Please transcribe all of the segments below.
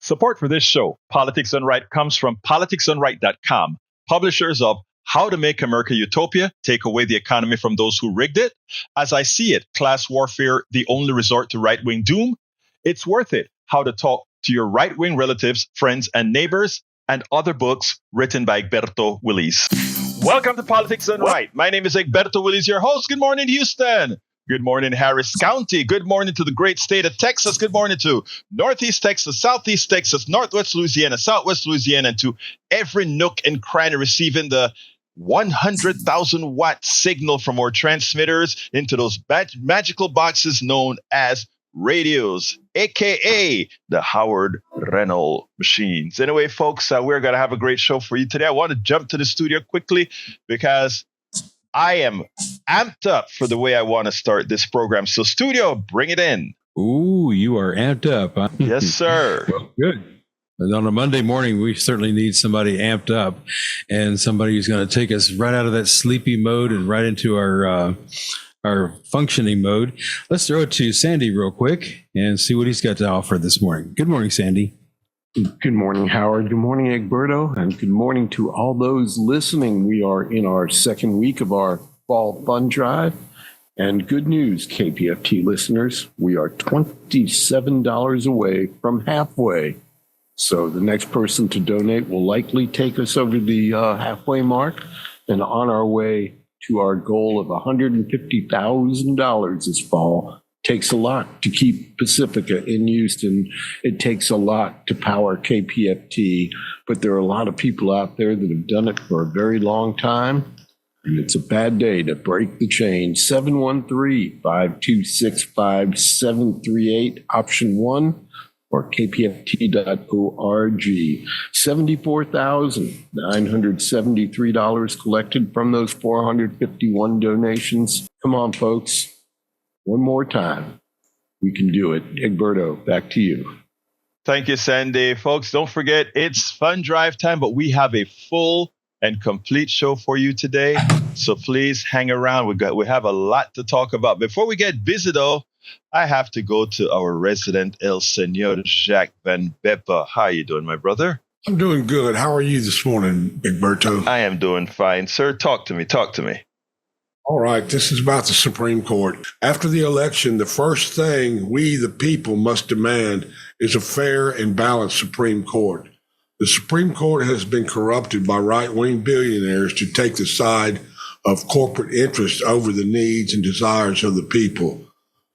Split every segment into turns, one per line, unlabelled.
Support for this show, Politics Done Right, comes from politicsdoneright.com, publishers of How to Make America Utopia, Take Away the Economy from Those Who Rigged It, As I See It, Class Warfare, The Only Resort to Right-Wing Doom, It's Worth It, How to Talk to Your Right-Wing Relatives, Friends, and Neighbors, and other books written by Egberto, Willies. Welcome to Politics Done Right. My name is Egberto Willies, your host. Good morning, Houston. Good morning, Harris County. Good morning to the great state of Texas. Good morning to Northeast Texas, Southeast Texas, Northwest Louisiana, Southwest Louisiana, and to every nook and cranny receiving the 100,000 watt signal from our transmitters into those magical boxes known as radios, aka the Howard Reynolds machines. Anyway, folks, we're going to have a great show for you today. I want to jump to the studio quickly because I am amped up for the way I want to start this program. So, studio, bring it in.
Ooh, you are amped up. Huh?
Yes, sir.
Well, good. And on a Monday morning, we certainly need somebody amped up and somebody who's going to take us right out of that sleepy mode and right into our functioning mode. Let's throw it to Sandy real quick and see what he's got to offer this morning. Good morning, Sandy.
Good morning, Howard. Good morning, Egberto. And good morning to all those listening. We are in our second week of our fall fund drive. And good news, KPFT listeners, we are $27 away from halfway. So the next person to donate will likely take us over the halfway mark and on our way to our goal of $150,000 this fall. Takes a lot to keep Pacifica in Houston. It takes a lot to power KPFT, but there are a lot of people out there that have done it for a very long time, and it's a bad day to break the chain. 713-526-5738, option 1, or kpft.org. $74,973 collected from those 451 donations. Come on, folks. One more time. We can do it. Egberto, back to you.
Thank you, Sandy. Folks, don't forget, it's fund drive time, but we have a full and complete show for you today. So please hang around. We have a lot to talk about. Before we get busy, though, I have to go to our resident El Senor, Jacques Van Beppe. How are you doing, my brother?
I'm doing good. How are you this morning, Egberto?
I am doing fine, sir. Talk to me.
All right, this is about the Supreme Court. After the election, the first thing we, the people, must demand is a fair and balanced Supreme Court. The Supreme Court has been corrupted by right-wing billionaires to take the side of corporate interests over the needs and desires of the people.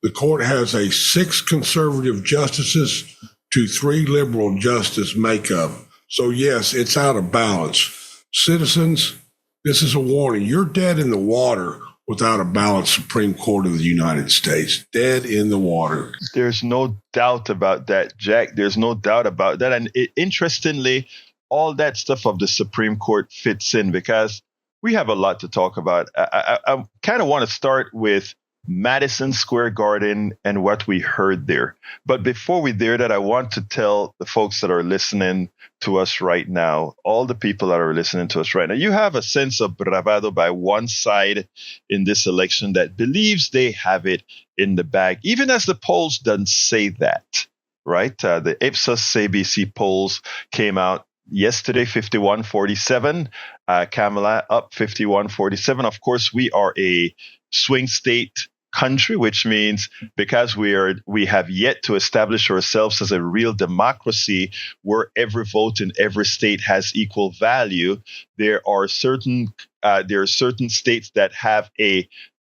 The court has 6 conservative justices to 3 liberal justice makeup. So yes, it's out of balance. Citizens, this is a warning. You're dead in the water without a balanced Supreme Court of the United States. Dead in the water.
There's no doubt about that, Jack. There's no doubt about that. And interestingly, all that stuff of the Supreme Court fits in because we have a lot to talk about. I kind of want to start with Madison Square Garden and what we heard there. But before we do that, I want to tell the folks that are listening to us right now, all the people that are listening to us right now, you have a sense of bravado by one side in this election that believes they have it in the bag, even as the polls don't say that, right? The Ipsos ABC polls came out yesterday, 51-47. Kamala up 51-47. Of course, we are a swing state country, which means because we have yet to establish ourselves as a real democracy where every vote in every state has equal value, there are certain states that have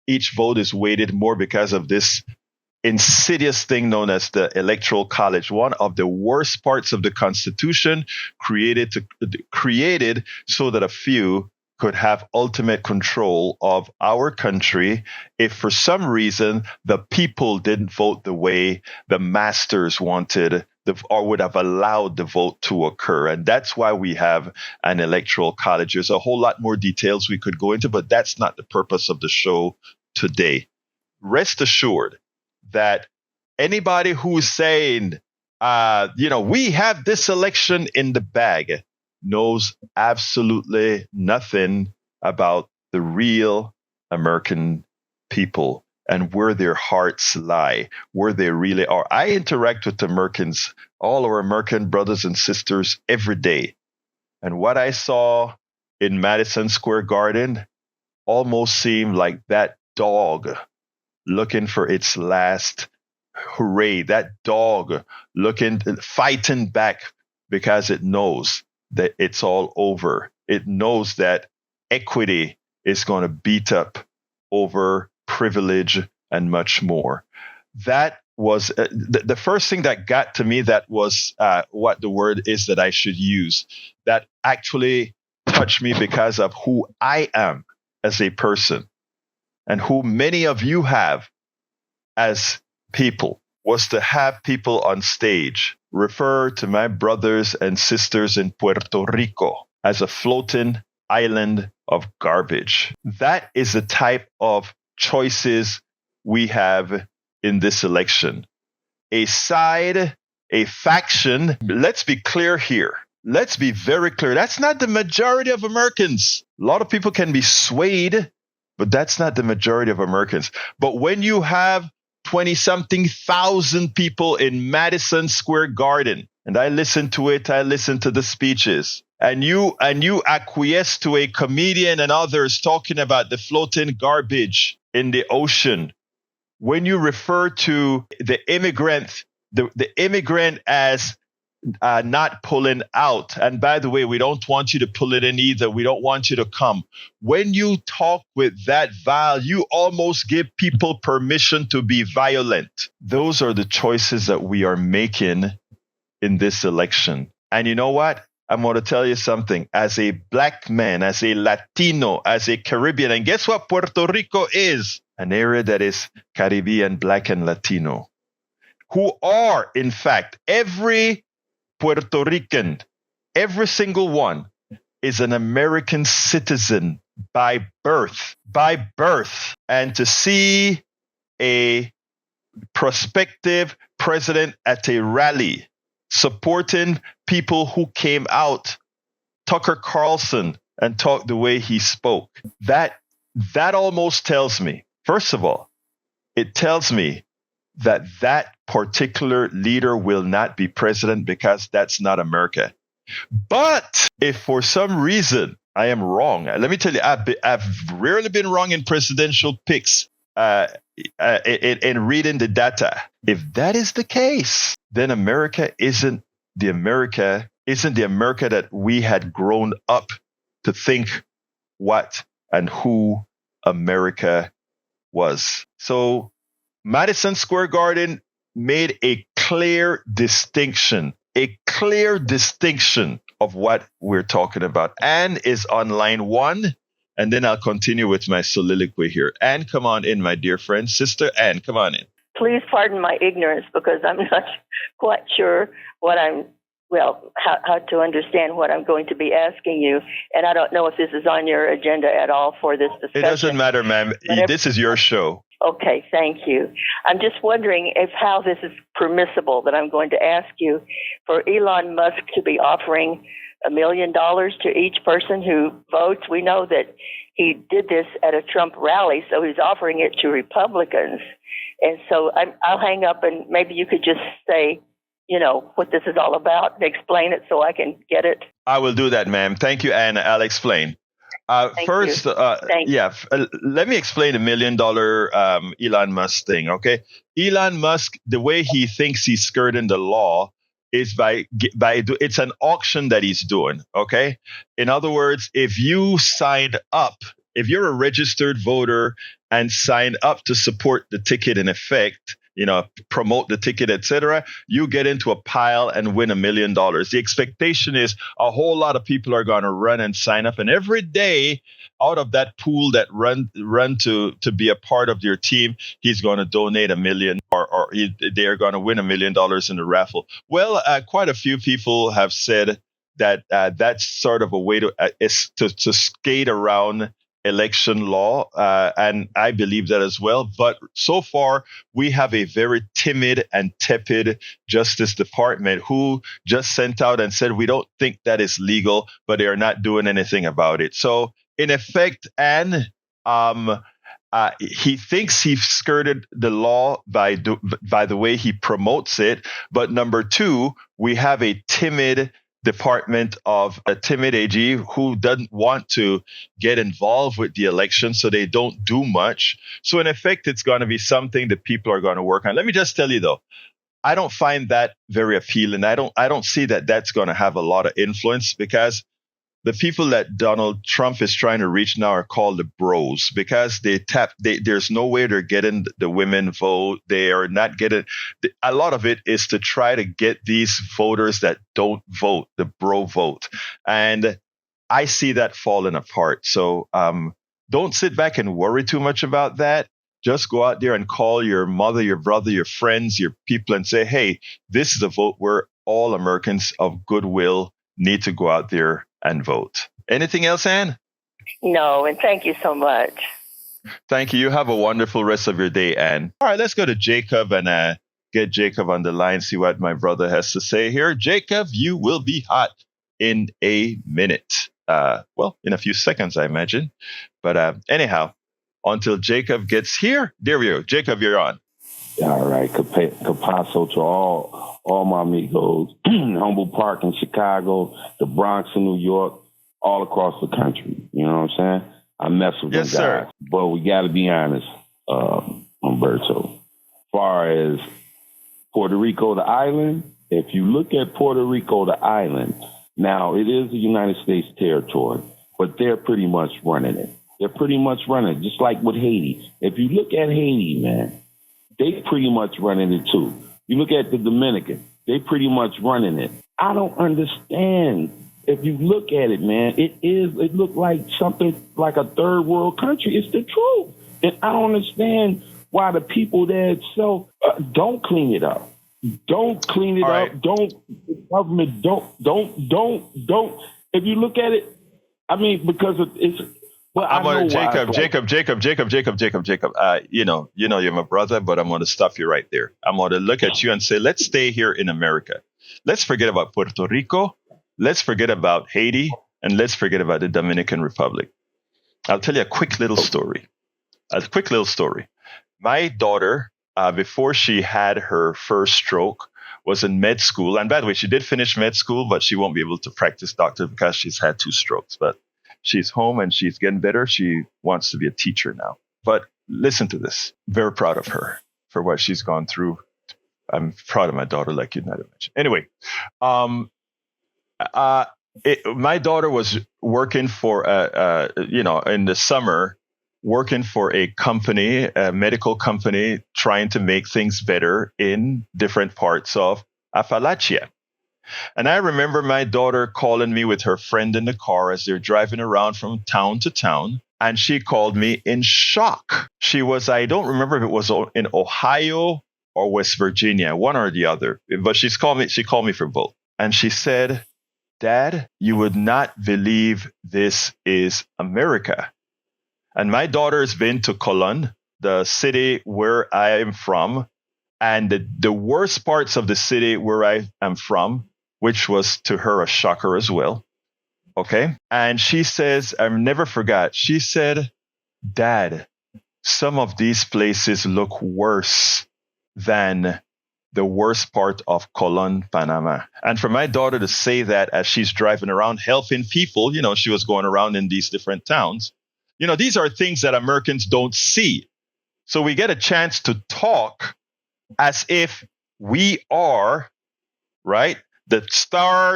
each vote is weighted more because of this insidious thing known as the Electoral College, one of the worst parts of the Constitution, created so that a few could have ultimate control of our country if for some reason the people didn't vote the way the masters wanted or would have allowed the vote to occur. And that's why we have an electoral college. There's a whole lot more details we could go into, but that's not the purpose of the show today. Rest assured that anybody who's saying, we have this election in the bag, knows absolutely nothing about the real American people. and where their hearts lie, where they really are. I interact with Americans, all our American brothers and sisters every day. And what I saw in Madison Square Garden almost seemed like that dog looking for its last hooray, that dog fighting back because it knows that it's all over. It knows that equity is going to beat up over privilege and much more. That was the first thing that got to me. That was what the word is that I should use. That actually touched me because of who I am as a person and who many of you have as people, was to have people on stage refer to my brothers and sisters in Puerto Rico as a floating island of garbage. That is the type of choices we have in this election. A side, a faction. Let's be clear here. Let's be very clear. That's not the majority of Americans. A lot of people can be swayed, but that's not the majority of Americans. But when you have 20-something thousand people in Madison Square Garden, and I listened to it, I listened to the speeches, and you acquiesce to a comedian and others talking about the floating garbage in the ocean, when you refer to the immigrant as not pulling out, and by the way, we don't want you to pull it in either. We don't want you to come. When you talk with that vile, you almost give people permission to be violent. Those are the choices that we are making in this election. And you know what? I'm going to tell you something. As a black man, as a Latino, as a Caribbean, and guess what Puerto Rico is? An area that is Caribbean, black, and Latino, who are, in fact, every Puerto Rican, every single one, is an American citizen by birth. And to see a prospective president at a rally supporting people who came out, Tucker Carlson, and talked the way he spoke, that almost tells me, first of all, it tells me that particular leader will not be president, because that's not America. But if for some reason I am wrong, let me tell you, I've rarely been wrong in presidential picks in reading the data. If that is the case, then America isn't the America that we had grown up to think what and who America was. So Madison Square Garden made a clear distinction of what we're talking about. Anne is on line 1, and then I'll continue with my soliloquy here. Anne, come on in, my dear friend. Sister Anne, come on in.
Please pardon my ignorance, because I'm not quite sure how to understand what I'm going to be asking you. And I don't know if this is on your agenda at all for this discussion.
It doesn't matter, ma'am. This is your show.
Okay, thank you. I'm just wondering how this is permissible that I'm going to ask you for Elon Musk to be offering $1 million to each person who votes. We know that he did this at a Trump rally, so he's offering it to Republicans. And so I'll hang up, and maybe you could just say, what this is all about and explain it so I can get it.
I will do that, ma'am. Thank you, Anna. I'll explain. First, let me explain the $1 million Elon Musk thing, okay? Elon Musk, the way he thinks he's skirting the law is it's an auction that he's doing, okay? In other words, if you signed up, if you're a registered voter and signed up to support the ticket in effect, promote the ticket, etc., you get into a pile and win $1 million. The expectation is a whole lot of people are going to run and sign up, and every day out of that pool that run to be a part of your team, he's going to donate $1 million, or they are going to win $1 million in the raffle. Well, quite a few people have said that that's sort of a way to skate around election law, and I believe that as well. But so far, we have a very timid and tepid Justice Department who just sent out and said, we don't think that is legal, but they are not doing anything about it. So in effect, Anne, he thinks he's skirted the law by the way he promotes it. But number two, we have a timid AG who doesn't want to get involved with the election, so they don't do much. So in effect, it's going to be something that people are going to work on. Let me just tell you though, I don't find that very appealing. I don't see that that's going to have a lot of influence, because the people that Donald Trump is trying to reach now are called the bros, because there's no way they're getting the women vote. They are not getting, a lot of it is to try to get these voters that don't vote, the bro vote. And I see that falling apart. So don't sit back and worry too much about that. Just go out there and call your mother, your brother, your friends, your people, and say, hey, this is a vote where all Americans of goodwill need to go out there and vote. Anything else, Ann?
No, and thank you so much.
Thank you. You have a wonderful rest of your day, Ann. All right, let's go to Jacob and get Jacob on the line, see what my brother has to say here. Jacob, you will be hot in a minute. Well, in a few seconds, I imagine. But anyhow, until Jacob gets here, there we go. Jacob, you're on.
All right. Capasso to all my amigos, Humble Park in Chicago, the Bronx in New York, all across the country. You know what I'm saying? I mess with them guys.
Sir.
But we got to be honest, Egberto. As far as Puerto Rico, the island, if you look at Puerto Rico, the island, now it is a United States territory, but they're pretty much running it. They're pretty much running it, just like with Haiti. If you look at Haiti, man, they pretty much running it too. You look at the Dominican, they pretty much running it. I don't understand. If you look at it, man, it looked like something like a third world country. It's the truth. And I don't understand why the people there don't clean it up. Don't clean it up.
Right.
Don't, the government, don't. If you look at it, I mean, because it's, well,
I'm
I know
Jacob. You know, you're my brother, but I'm going to stop you right there. I'm going to look at you and say, let's stay here in America. Let's forget about Puerto Rico. Let's forget about Haiti, and let's forget about the Dominican Republic. I'll tell you a quick little story. My daughter, before she had her first stroke, was in med school. And by the way, she did finish med school, but she won't be able to practice doctor because she's had 2 strokes. But she's home and she's getting better. She wants to be a teacher now. But listen to this. Very proud of her for what she's gone through. I'm proud of my daughter, like you'd not imagine. Anyway, my daughter was working for, in the summer, working for a company, a medical company, trying to make things better in different parts of Appalachia. And I remember my daughter calling me with her friend in the car as they're driving around from town to town. And she called me in shock. She was, I don't remember if it was in Ohio or West Virginia, one or the other. But she called me for both. And she said, Dad, you would not believe this is America. And my daughter has been to Cologne, the city where I am from, and the worst parts of the city where I am from, which was to her a shocker as well. Okay. And she says, I never forgot. She said, Dad, some of these places look worse than the worst part of Cologne, Panama. And for my daughter to say that as she's driving around helping people, she was going around in these different towns. These are things that Americans don't see. So we get a chance to talk as if we are, right, the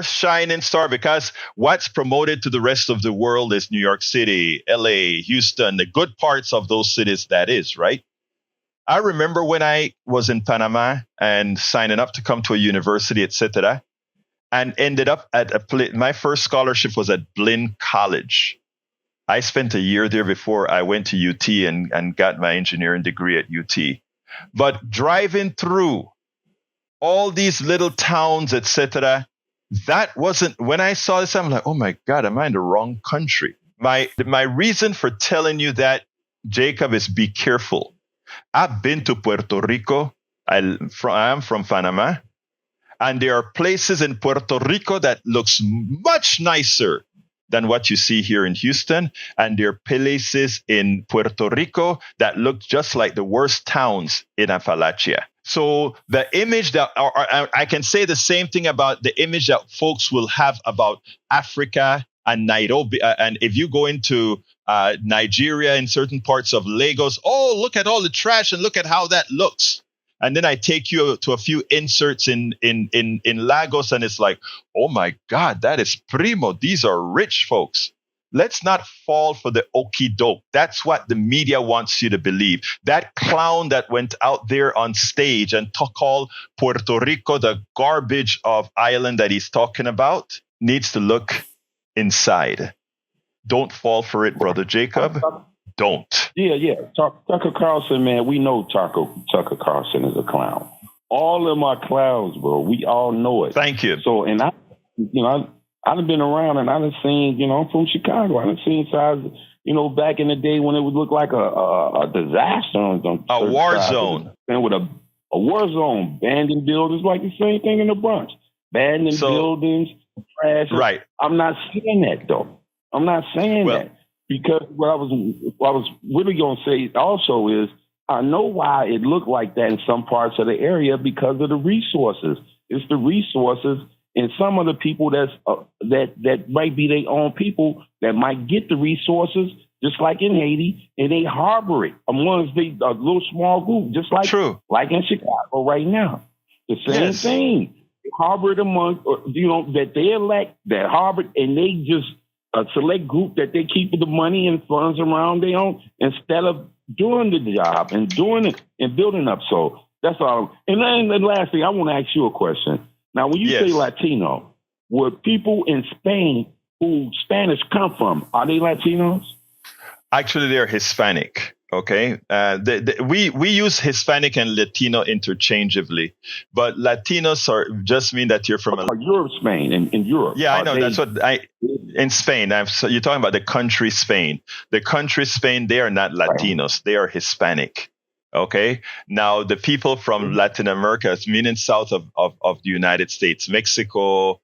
shining star, because what's promoted to the rest of the world is New York City, LA, Houston, the good parts of those cities, that is, right? I remember when I was in Panama and signing up to come to a university, etc., and ended up at my first scholarship was at Blinn College. I spent a year there before I went to UT and got my engineering degree at UT. But driving through all these little towns, etc., that wasn't, when I saw this, I'm like, oh my God, am I in the wrong country? My reason for telling you that, Jacob, is be careful. I've been to Puerto Rico. I am from Panama. And there are places in Puerto Rico that looks much nicer than what you see here in Houston. And there are places in Puerto Rico that look just like the worst towns in Appalachia. So the image that, I can say the same thing about the image that folks will have about Africa and Nairobi. And if you go into Nigeria, in certain parts of Lagos, oh, look at all the trash and look at how that looks. And then I take you to a few inserts in Lagos, and it's like, oh my God, that is primo. These are rich folks. Let's not fall for the okie doke. That's what the media wants you to believe. That clown that went out there on stage and called Puerto Rico the garbage of island that he's talking about needs to look inside. Don't fall for it, Brother Jacob. Don't.
Yeah. Tucker Carlson, man, we know Tucker Carlson is a clown. All of them are clowns, bro. We all know it.
Thank you.
So, and I've been around and I've seen, I'm from Chicago. I've seen sides, back in the day when it would look like a disaster.
A war zone.
And with a war zone, abandoned buildings, like the same thing in the Bronx. Abandoned buildings, trash.
Right.
I'm not saying that, though. I'm not saying that. Because what I was really going to say also is, I know why it looked like that in some parts of the area because of the resources. It's the resources. And some of the people that might be their own people that might get the resources, just like in Haiti, and they harbor it amongst a little small group, just like like in Chicago right now. The same thing. They harbor it among, that they elect, that harbor, and they just a select group that they keep the money and funds around their own instead of doing the job and doing it and building up. So that's all. And then the last thing, I want to ask you a question. Now, when you say Latino, were people in Spain who Spanish come from, are they Latinos?
Actually, they're Hispanic. Okay. We use Hispanic and Latino interchangeably, but Latinos just mean that you're from
Europe, Spain, in Europe.
Yeah, I know. That's what in Spain. You're talking about the country Spain. The country Spain, they are not Latinos. They are Hispanic. Okay. Now, the people from Latin America, meaning south of the United States, Mexico,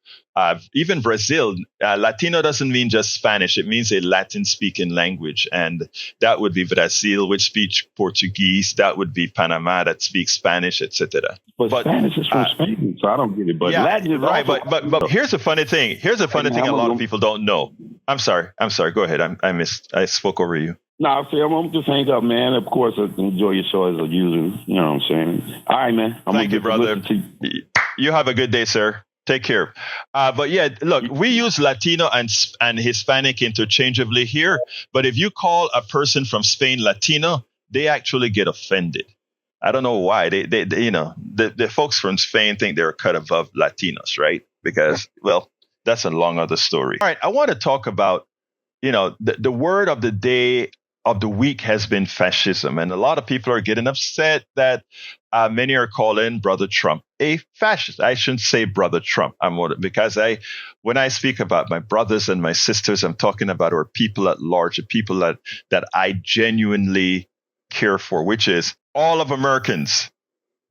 even Brazil, Latino doesn't mean just Spanish. It means a Latin-speaking language. And that would be Brazil, which speaks Portuguese. That would be Panama, that speaks Spanish, etc.
But Spanish is from Spain, so I don't get it. But Latin is
right. But here's the funny thing. Here's the funny thing a lot of people don't know. I'm sorry. Go ahead. I spoke over you.
No, I'm just hang up, man. Of course, I enjoy your show as a user. You know what I'm saying? All right, man.
Thank you, brother. You have a good day, sir. Take care. But yeah, look, we use Latino and Hispanic interchangeably here. But if you call a person from Spain Latino, they actually get offended. I don't know why. They the folks from Spain think they're a cut above Latinos, right? Because, well, that's a long other story. All right, I want to talk about, the word of the day of the week has been fascism. And a lot of people are getting upset that many are calling Brother Trump a fascist. I shouldn't say Brother Trump. Because when I speak about my brothers and my sisters, I'm talking about our people at large, the people that I genuinely care for, which is all of Americans.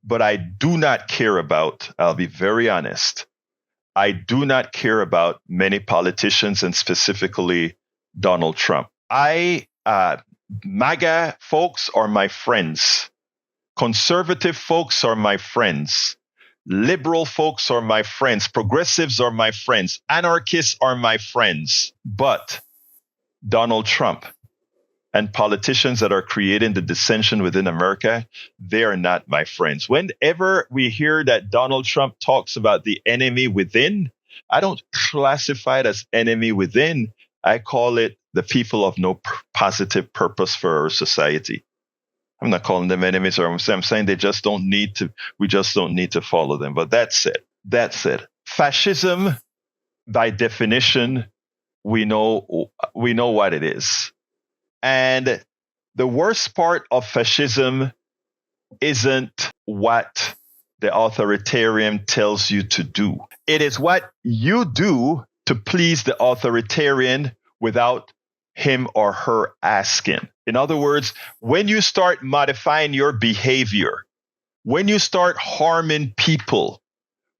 But I do not care about, I'll be very honest, I do not care about many politicians and specifically Donald Trump. MAGA folks are my friends. Conservative folks are my friends. Liberal folks are my friends. Progressives are my friends. Anarchists are my friends. But Donald Trump and politicians that are creating the dissension within America, they are not my friends. Whenever we hear that Donald Trump talks about the enemy within, I don't classify it as enemy within. I call it the people of no positive purpose for our society. I'm not calling them enemies, or I'm saying they just don't need to. We just don't need to follow them. But that's it. Fascism, by definition, we know what it is. And the worst part of fascism isn't what the authoritarian tells you to do. It is what you do to please the authoritarian without him or her asking. In other words, when you start modifying your behavior, when you start harming people,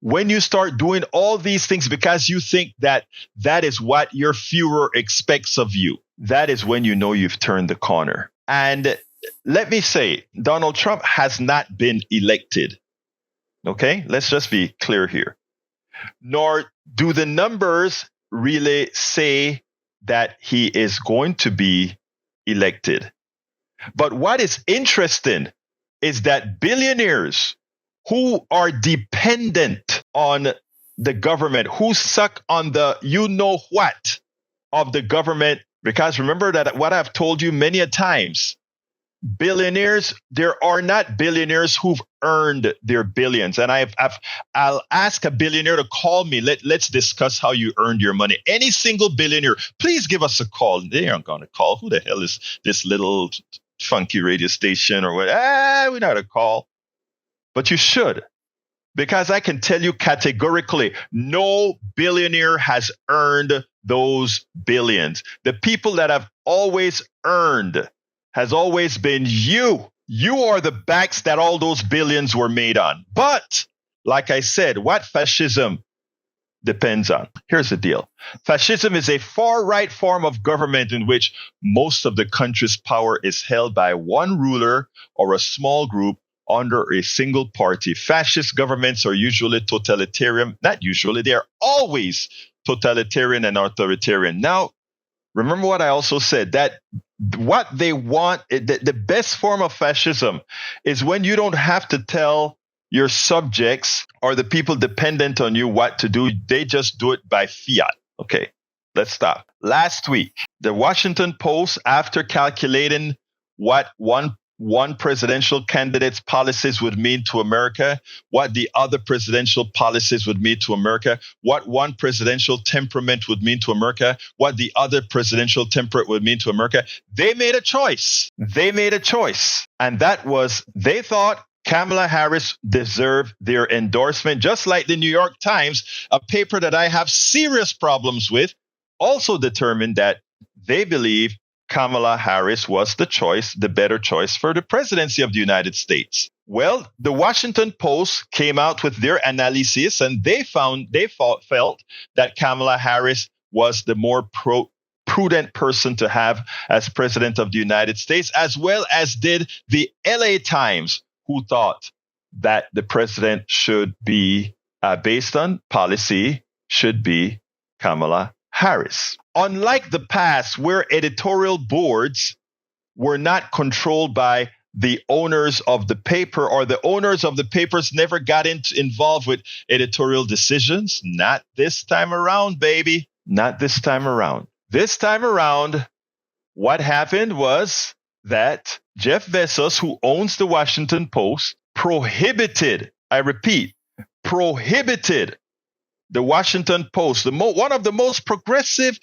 when you start doing all these things because you think that that is what your Führer expects of you, that is when you know you've turned the corner. And let me say, Donald Trump has not been elected. Okay, let's just be clear here. Nor do the numbers really say that he is going to be elected. But what is interesting is that billionaires who are dependent on the government, who suck on the you know what of the government, because remember that what I've told you many a times, billionaires, there are not billionaires who've earned their billions. And I'll ask a billionaire to call me. Let's discuss how you earned your money. Any single billionaire, please give us a call. They aren't going to call. Who the hell is this little funky radio station or what? We're not a call. But you should, because I can tell you categorically, no billionaire has earned those billions. The people that have always earned has always been you. You are the backs that all those billions were made on. But, like I said, what fascism depends on. Here's the deal. Fascism is a far-right form of government in which most of the country's power is held by one ruler or a small group under a single party. Fascist governments are usually totalitarian. Not usually, they are always totalitarian and authoritarian. Now, remember what I also said, that what they want, the best form of fascism is when you don't have to tell your subjects or the people dependent on you what to do. They just do it by fiat. Okay, let's stop. Last week, the Washington Post, after calculating what one presidential candidate's policies would mean to America, what the other presidential policies would mean to America, what one presidential temperament would mean to America, what the other presidential temperament would mean to America, they made a choice. They made a choice. And that was, they thought Kamala Harris deserved their endorsement, just like the New York Times, a paper that I have serious problems with, also determined that they believe Kamala Harris was the choice, the better choice for the presidency of the United States. Well, the Washington Post came out with their analysis, and they felt that Kamala Harris was the more prudent person to have as president of the United States, as well as did the LA Times, who thought that the president should be, based on policy, should be Kamala Harris. Unlike the past, where editorial boards were not controlled by the owners of the paper, or the owners of the papers never got involved with editorial decisions, not this time around, baby. Not this time around. This time around, what happened was that Jeff Bezos, who owns the Washington Post, prohibited, I repeat, prohibited the Washington Post, one of the most progressive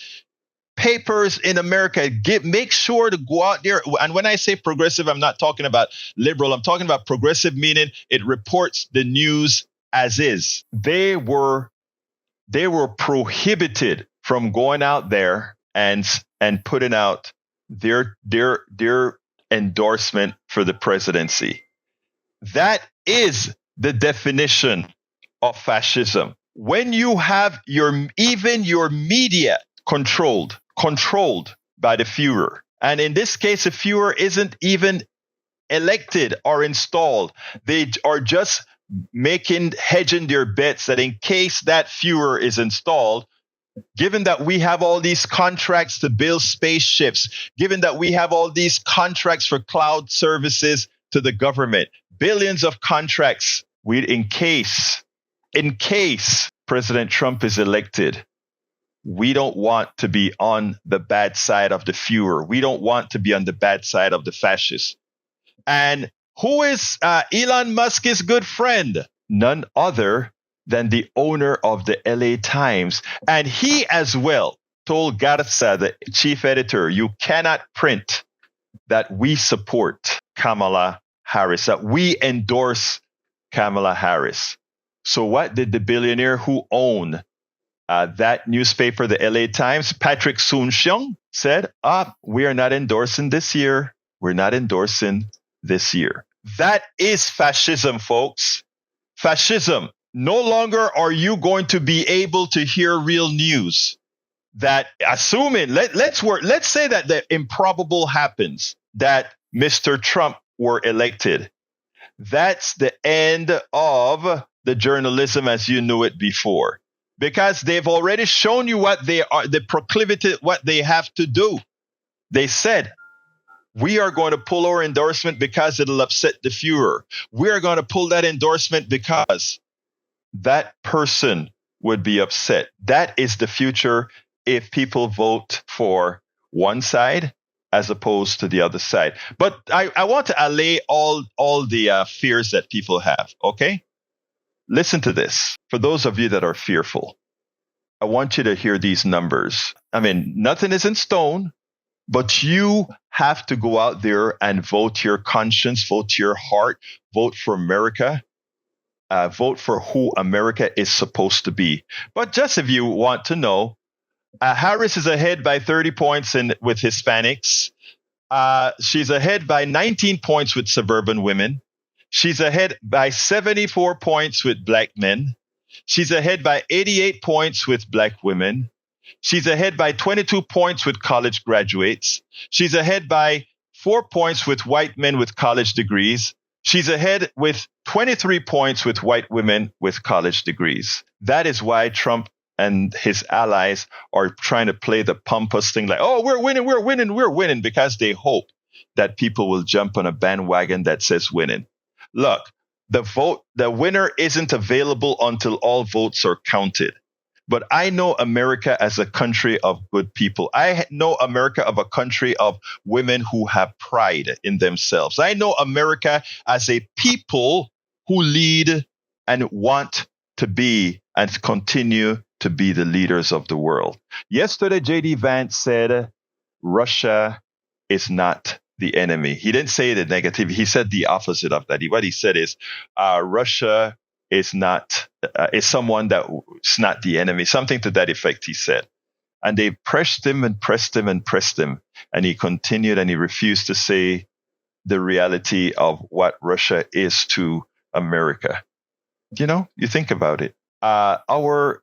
papers in America. Make sure to go out there. And when I say progressive, I'm not talking about liberal. I'm talking about progressive, meaning it reports the news as is. They were prohibited from going out there and putting out their endorsement for the presidency. That is the definition of fascism. When you have even your media controlled by the Führer, and in this case, the Führer isn't even elected or installed. They are just hedging their bets that in case that Führer is installed, given that we have all these contracts to build spaceships, given that we have all these contracts for cloud services to the government, billions of contracts, in case President Trump is elected, we don't want to be on the bad side of the Führer. We don't want to be on the bad side of the fascists. And who is Elon Musk's good friend? None other than the owner of the LA Times. And he as well told Garza, the chief editor, you cannot print that we support Kamala Harris, that we endorse Kamala Harris. So what did the billionaire who owned that newspaper, the LA Times, Patrick Soon-Shiong, said, we are not endorsing this year. We're not endorsing this year. That is fascism, folks. Fascism No longer are you going to be able to hear real news. That assuming let's say that the improbable happens, that Mr. Trump were elected. That's the end of the journalism as you knew it before, because they've already shown you what they are, the proclivity, what they have to do. They said, we are going to pull our endorsement because it'll upset the Fuhrer. We are going to pull that endorsement because that person would be upset. That is the future if people vote for one side as opposed to the other side. But I want to allay all the fears that people have, okay? Listen to this. For those of you that are fearful, I want you to hear these numbers. I mean, nothing is in stone, but you have to go out there and vote your conscience, vote your heart, vote for America. Vote for who America is supposed to be. But just if you want to know, Harris is ahead by 30 points with Hispanics. She's ahead by 19 points with suburban women. She's ahead by 74 points with black men. She's ahead by 88 points with black women. She's ahead by 22 points with college graduates. She's ahead by 4 points with white men with college degrees. She's ahead with 23 points with white women with college degrees. That is why Trump and his allies are trying to play the pompous thing like, oh, we're winning, because they hope that people will jump on a bandwagon that says winning. Look, the winner isn't available until all votes are counted. But I know America as a country of good people. I know America of a country of women who have pride in themselves. I know America as a people who lead and want to be and continue to be the leaders of the world. Yesterday, J.D. Vance said Russia is not the enemy. He didn't say the negative. He said the opposite of that. What he said is Russia is not is someone that's not the enemy. Something to that effect, he said. And they pressed him and pressed him and pressed him. And he continued and he refused to say the reality of what Russia is to America. You know, you think about it. Our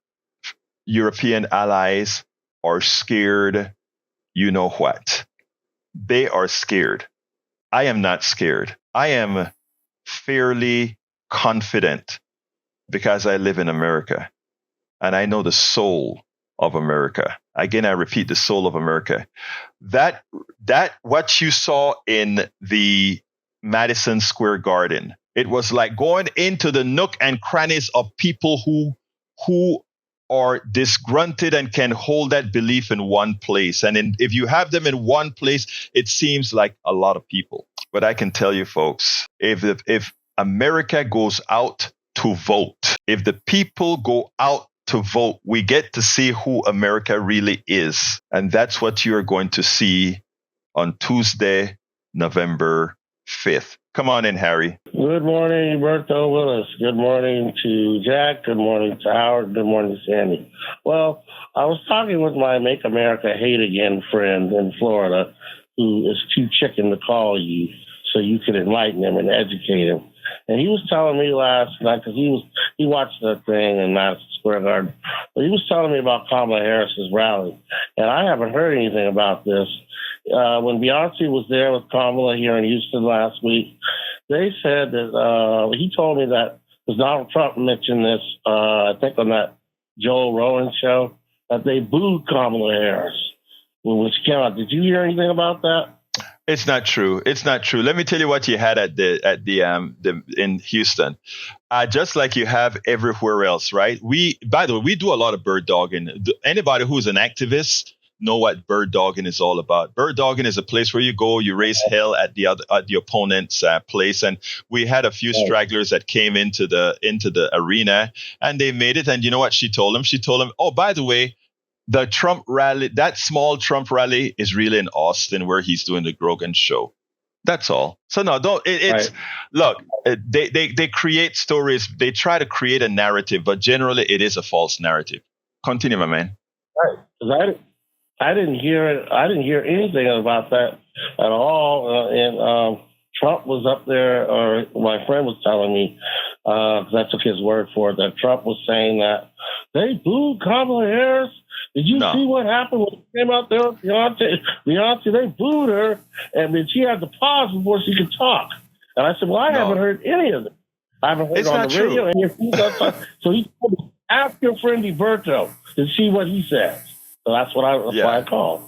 European allies are scared. You know what? They are scared. I am not scared. I am fairly confident because I live in America and I know the soul of America. Again, I repeat, the soul of America. That what you saw in the Madison Square Garden, it was like going into the nook and crannies of people who are disgruntled and can hold that belief in one place. And if you have them in one place, it seems like a lot of people. But I can tell you, folks, if America goes out to vote, if the people go out to vote, we get to see who America really is. And that's what you're going to see on Tuesday, November 5th. Come on in, Harry.
Good morning, Egberto Willis. Good morning to Jack. Good morning to Howard. Good morning to Sandy. Well, I was talking with my Make America Hate Again friend in Florida, who is too chicken to call you so you can enlighten him and educate him. And he was telling me last night, because he watched that thing in Madison Square Garden, but he was telling me about Kamala Harris's rally. And I haven't heard anything about this. When Beyonce was there with Kamala here in Houston last week, they said that he told me that, because Donald Trump mentioned this, I think on that Joel Rowan show, that they booed Kamala Harris, which came out. Did you hear anything about that?
It's not true. It's not true. Let me tell you what you had at the in Houston, just like you have everywhere else, right? By the way, we do a lot of bird dogging. Anybody who's an activist know what bird dogging is all about. Bird dogging is a place where you go, you raise hell at the opponent's place, and we had a few stragglers that came into the arena, and they made it. And you know what she told them? She told them, "Oh, by the way, the Trump rally, that small Trump rally, is really in Austin where he's doing the Grogan show." That's all. So no, don't. It's right. Look, they create stories. They try to create a narrative, but generally it is a false narrative. Continue, my man.
Right, because I didn't hear it. I didn't hear anything about that at all. And Trump was up there, or my friend was telling me because I took his word for it, that Trump was saying that they booed Kamala Harris. Did you see what happened when she came out there with Beyonce? They booed her, and then she had to pause before she could talk. And I said, well, I haven't heard any of it. I haven't heard it on the radio. And so he told me, ask your friend Egberto to see what he says. So that's why I called.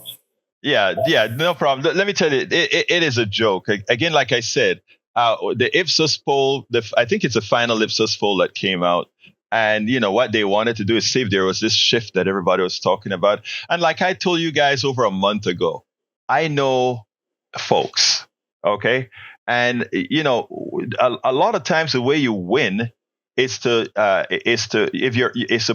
Yeah, no problem. Let me tell you, it is a joke. Again, like I said, the Ipsos poll, I think it's a final Ipsos poll that came out. And, what they wanted to do is see if there was this shift that everybody was talking about. And like I told you guys over a month ago, I know folks, okay? And, a lot of times the way you win is to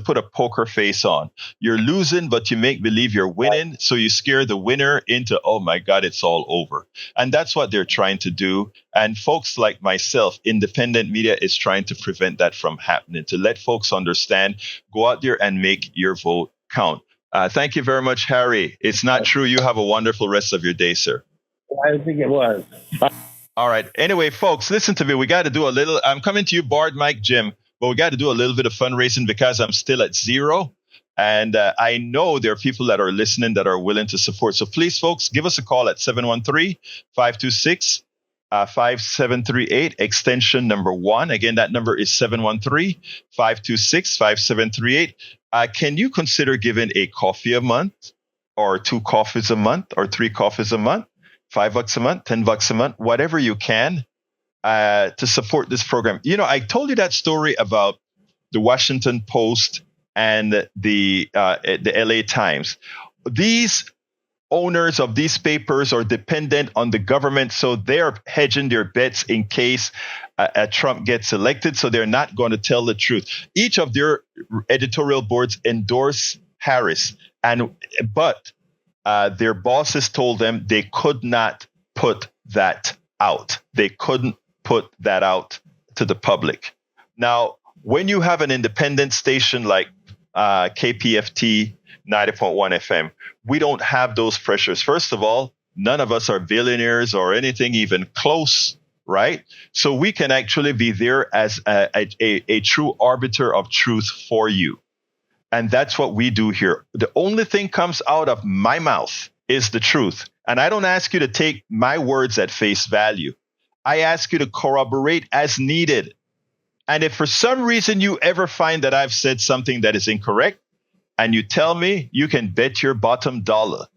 put a poker face on. You're losing, but you make believe you're winning. So you scare the winner into, oh my God, it's all over. And that's what they're trying to do. And folks like myself, independent media is trying to prevent that from happening, to let folks understand, go out there and make your vote count. Thank you very much, Harry. It's not true. You have a wonderful rest of your day, sir.
I think it was.
All right. Anyway, folks, listen to me. We got to do a little. I'm coming to you, Bard, Mike, Jim, but we got to do a little bit of fundraising because I'm still at zero. And I know there are people that are listening that are willing to support. So please, folks, give us a call at 713-526-5738, extension number 1. Again, that number is 713-526-5738. Can you consider giving a coffee a month, or 2 coffees a month, or 3 coffees a month? $5 a month, $10 a month, whatever you can, to support this program. I told you that story about the Washington Post and the LA Times. These owners of these papers are dependent on the government, so they're hedging their bets in case Trump gets elected. So they're not going to tell the truth. Each of their editorial boards endorse Harris, but their bosses told them they could not put that out. They couldn't put that out to the public. Now, when you have an independent station like KPFT 90.1 FM, we don't have those pressures. First of all, none of us are billionaires or anything even close, right? So we can actually be there as a true arbiter of truth for you. And that's what we do here. The only thing comes out of my mouth is the truth. And I don't ask you to take my words at face value. I ask you to corroborate as needed. And if for some reason you ever find that I've said something that is incorrect, and you tell me, you can bet your bottom dollar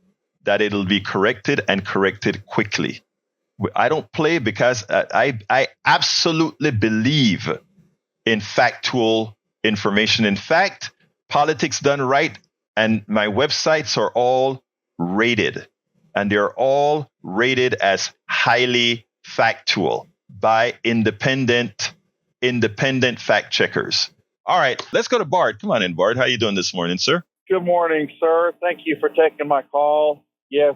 that it'll be corrected, and corrected quickly. I don't play because I absolutely believe in factual information. In fact, politics done right, and my websites are all rated, and they're all rated as highly factual by independent fact checkers. All right, let's go to Bard. Come on in, Bard. How you doing this morning, sir?
Good morning, sir. Thank you for taking my call. Yes,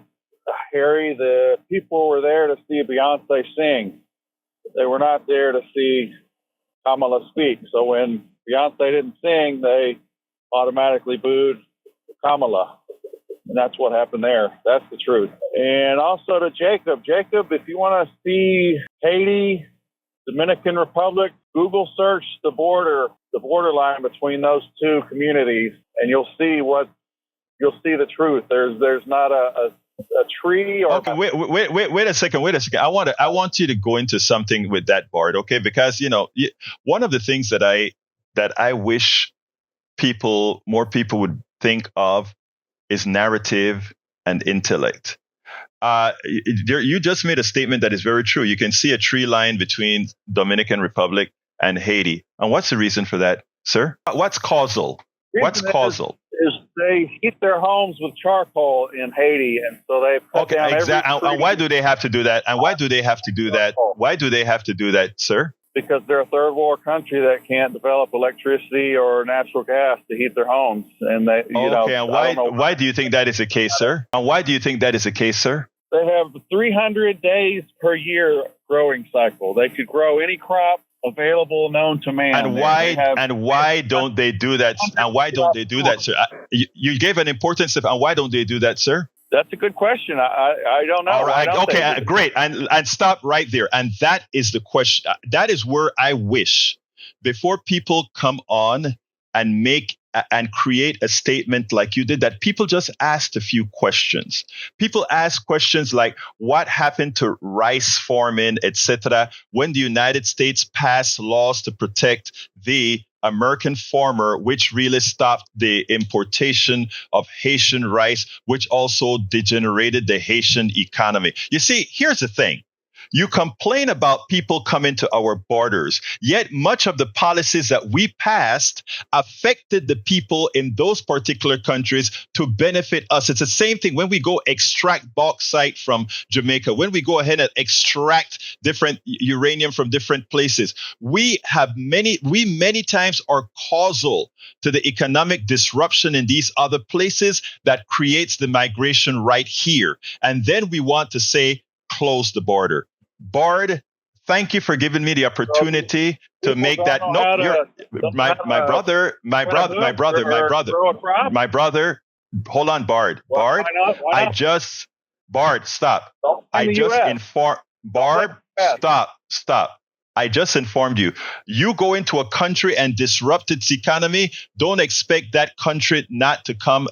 Harry, the people were there to see Beyonce sing. They were not there to see Kamala speak. So when Beyonce didn't sing, they automatically booed Kamala. And that's what happened there. That's the truth. And also to Jacob. Jacob, if you want to see Haiti, Dominican Republic, Google search the borderline between those two communities, and you'll see the truth. There's not a tree or.
Okay, wait a second. I want you to go into something with that, Bard. Okay, because one of the things that I wish more people would think of is narrative and intellect. You just made a statement that is very true. You can see a tree line between Dominican Republic and Haiti. And what's the reason for that, sir? What's causal? What's causal?
Is they heat their homes with charcoal in Haiti, and so they cut down
exactly.
every tree.
And why do they have to do that? And why do they have to do that? Why do they have to do that, sir?
Because they're a third world country that can't develop electricity or natural gas to heat their homes, and they,
and why do you think that is the case, sir? And why do you think that is the case, sir?
They have 300 days per year growing cycle. They could grow any crop available known to man.
And why don't they do that? And why don't they do that, sir? You gave an important step. And why don't they do that, sir?
That's a good question. I don't know.
All right. Okay. Great. And stop right there. And that is the question. That is where I wish before people come on and make and create a statement like you did, that people just asked a few questions. People ask questions like, what happened to rice farming, etc., when the United States passed laws to protect the American farmer, which really stopped the importation of Haitian rice, which also degenerated the Haitian economy. You see, here's the thing. You complain about people coming to our borders, yet much of the policies that we passed affected the people in those particular countries to benefit us. It's the same thing when we go extract bauxite from Jamaica, when we go ahead and extract different uranium from different places. We many times are causal to the economic disruption in these other places that creates the migration right here. And then we want to say, close the border. Bard, thank you for giving me the opportunity to make that. No, you're my brother. Hold on, Bard. Bard, why not? Bard, stop. I just informed. Bard, stop. I just informed you. You go into a country and disrupt its economy. Don't expect that country not to come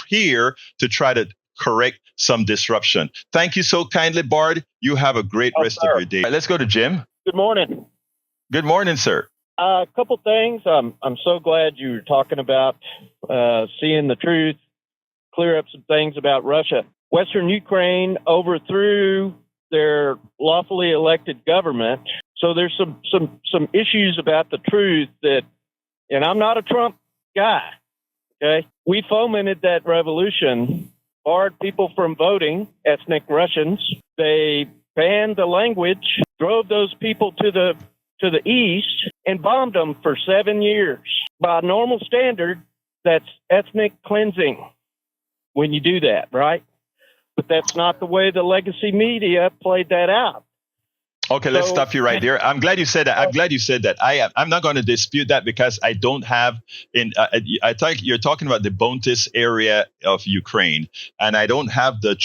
here to try to correct some disruption. Thank you so kindly, Bard. You have a great rest of your day. Right, let's go to Jim.
Good morning.
Good morning, sir.
A couple things. I'm so glad you were talking about seeing the truth, clear up some things about Russia. Western Ukraine overthrew their lawfully elected government. So there's some issues about the truth that, and I'm not a Trump guy, okay? We fomented that revolution, barred people from voting, ethnic Russians. They banned the language, drove those people to the east, and bombed them for 7 years. By normal standard, that's ethnic cleansing when you do that, right? But that's not the way the legacy media played that out.
Okay, let's stop you right there. I'm glad you said that. I'm not going to dispute that because I don't have I think you're talking about the Donetsk area of Ukraine, and I don't have the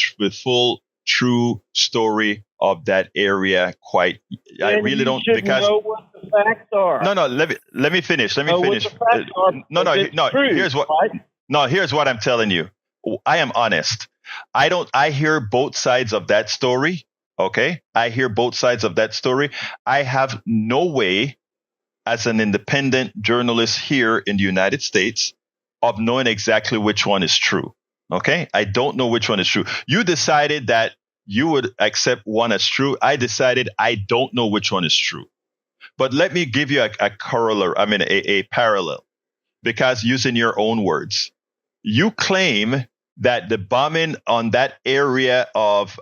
full true story of that area quite. I really don't, because
know what the facts are.
No. Let me finish. Here's what I'm telling you. I am honest. I hear both sides of that story. Okay, I hear both sides of that story. I have no way, as an independent journalist here in the United States, of knowing exactly which one is true. Okay, I don't know which one is true. You decided that you would accept one as true. I decided I don't know which one is true. But let me give you a parallel, because using your own words, you claim that the bombing on that area of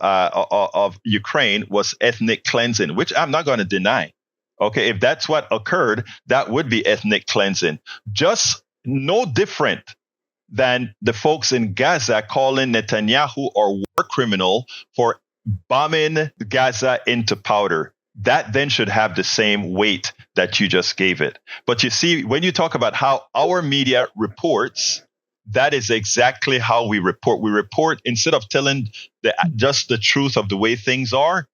Ukraine was ethnic cleansing, which I'm not going to deny. Okay, if that's what occurred, that would be ethnic cleansing. Just no different than the folks in Gaza calling Netanyahu a war criminal for bombing Gaza into powder. That then should have the same weight that you just gave it. But you see, when you talk about how our media reports, that is exactly how we report. We report, instead of telling just the truth of the way things are,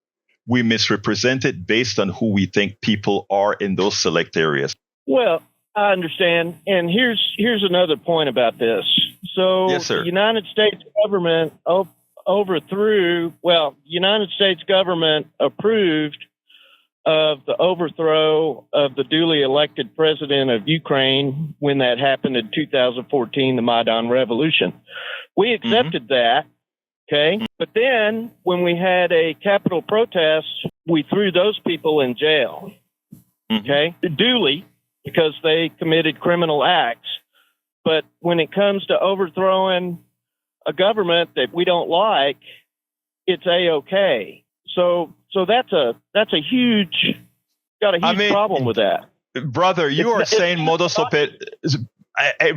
we misrepresent it based on who we think people are in those select areas.
Well, I understand. And here's another point about this. So
yes, sir.
The United States government United States government approved of the overthrow of the duly elected president of Ukraine when that happened in 2014, the Maidan Revolution. We accepted that, okay? But then when we had a Capitol protest, we threw those people in jail, okay? Duly, because they committed criminal acts. But when it comes to overthrowing a government that we don't like, it's A-okay. So that's a huge problem with that.
Brother, you are saying modus operandi.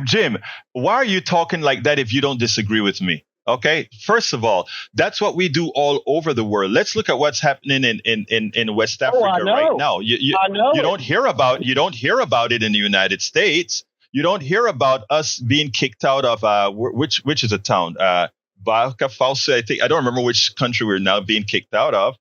Jim, why are you talking like that if you don't disagree with me? Okay, first of all, that's what we do all over the world. Let's look at what's happening in West Africa right now. You don't hear about it in the United States. You don't hear about us being kicked out of which is a town, Burkina Faso. I don't remember which country we're now being kicked out of.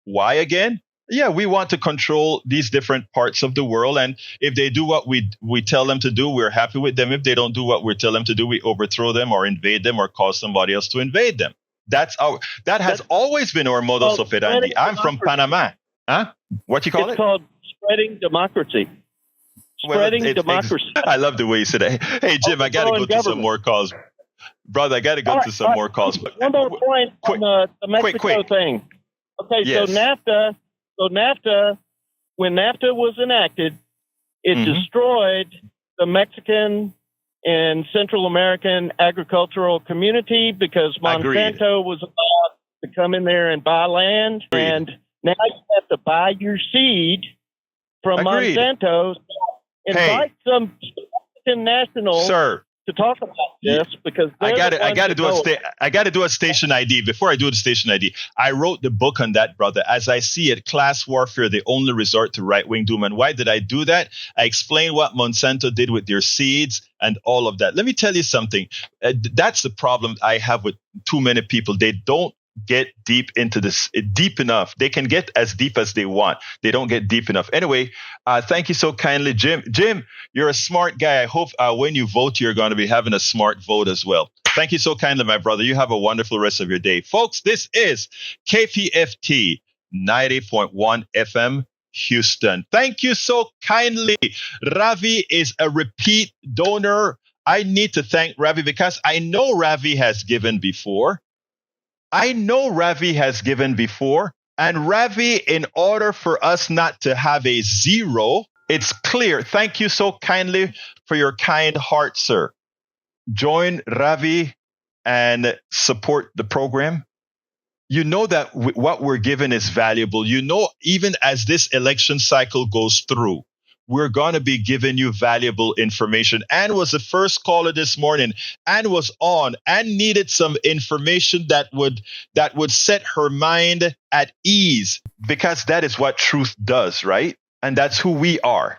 Why again? yeah, we want to control these different parts of the world. And if they do what we tell them to do, we're happy with them. If they don't do what we tell them to do, we overthrow them or invade them or cause somebody else to invade them. That has always been our modus operandi. I'm from Panama. Huh? What you call it?
It's called spreading democracy. Spreading democracy.
I love the way you said it. Hey, Jim, I got to go to some more calls. Brother, I got to go to some more calls.
One more point on the Mexico thing. Okay,
yes.
So NAFTA, when NAFTA was enacted, it destroyed the Mexican and Central American agricultural community because Monsanto was allowed to come in there and buy land.
Agreed.
And now you have to buy your seed from Monsanto. Invite some Mexican nationals to talk about this because I got
to do a station ID. Before I do the station ID, I wrote the book on that, brother. As I see it, class warfare, the only resort to right-wing doom. And why did I do that? I explained what Monsanto did with their seeds and all of that. Let me tell you something. That's the problem I have with too many people. They don't get deep into this deep enough. They can get as deep as they want. They don't get deep enough. Anyway, thank you so kindly, Jim. Jim, you're a smart guy. I hope when you vote, you're going to be having a smart vote as well. Thank you so kindly, my brother. You have a wonderful rest of your day. Folks, this is KPFT 90.1 FM Houston. Thank you so kindly. Ravi is a repeat donor. I need to thank Ravi because I know Ravi has given before. And Ravi, in order for us not to have a zero, it's clear. Thank you so kindly for your kind heart, sir. Join Ravi and support the program. You know that what we're given is valuable. You know, even as this election cycle goes through, we're going to be giving you valuable information. Ann was the first caller this morning. Ann was on and needed some information that would set her mind at ease because that is what truth does, right? And that's who we are.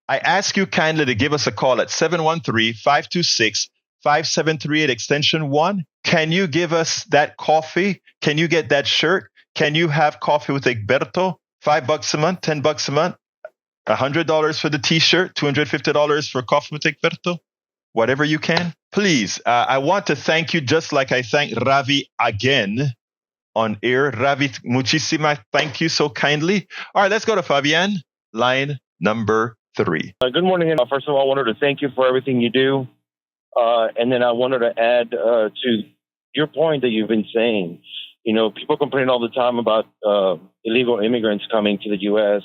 I ask you kindly to give us a call at 713-526-5738 extension 1. Can you give us that coffee? Can you get that shirt? Can you have coffee with Egberto? $5 a month, $10 a month? $100 for the t-shirt, $250 for coffee with Egberto, whatever you can. Please, I want to thank you just like I thank Ravi again on air. Ravi, muchísimas, thank you so kindly. All right, let's go to Fabian, line number 3.
Good morning. First of all, I wanted to thank you for everything you do. And then I wanted to add to your point that you've been saying. You know, people complain all the time about illegal immigrants coming to the U.S.,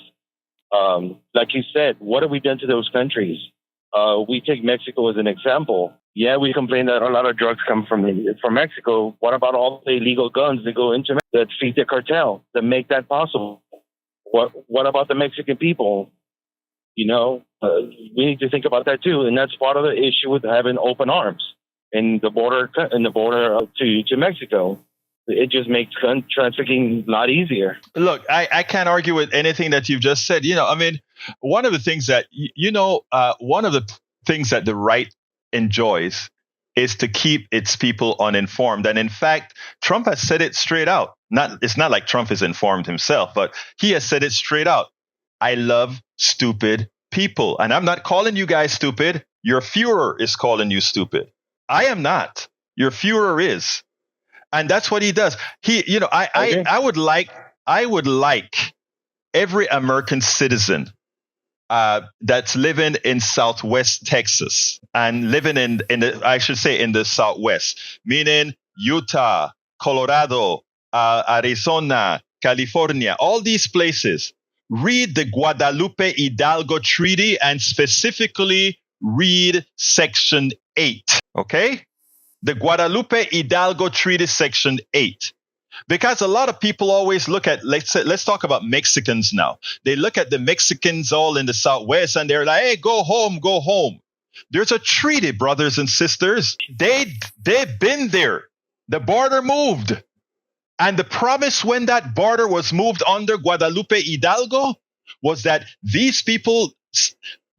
like you said, what have we done to those countries? We take Mexico as an example. Yeah, we complain that a lot of drugs come from Mexico. What about all the illegal guns that go into that feed the cartel that make that possible? What about the Mexican people? You know, we need to think about that too, and that's part of the issue with having open arms in the border to Mexico. It just makes gun trafficking a lot easier.
Look, I can't argue with anything that you've just said. You know, I mean, one of the things that, one of the things that the right enjoys is to keep its people uninformed. And in fact, Trump has said it straight out. It's not like Trump is informed himself, but he has said it straight out. I love stupid people. And I'm not calling you guys stupid. Your Führer is calling you stupid. I am not. Your Führer is. And that's what he does. I would like every American citizen that's living in Southwest Texas and living in the Southwest, meaning Utah, Colorado, Arizona, California, all these places. Read the Guadalupe Hidalgo Treaty and specifically read Section 8. Okay? The Guadalupe Hidalgo Treaty, Section 8. Because a lot of people always look at, let's talk about Mexicans now. They look at the Mexicans all in the Southwest and they're like, hey, go home, go home. There's a treaty, brothers and sisters. They've been there. The border moved. And the promise when that border was moved under Guadalupe Hidalgo was that these people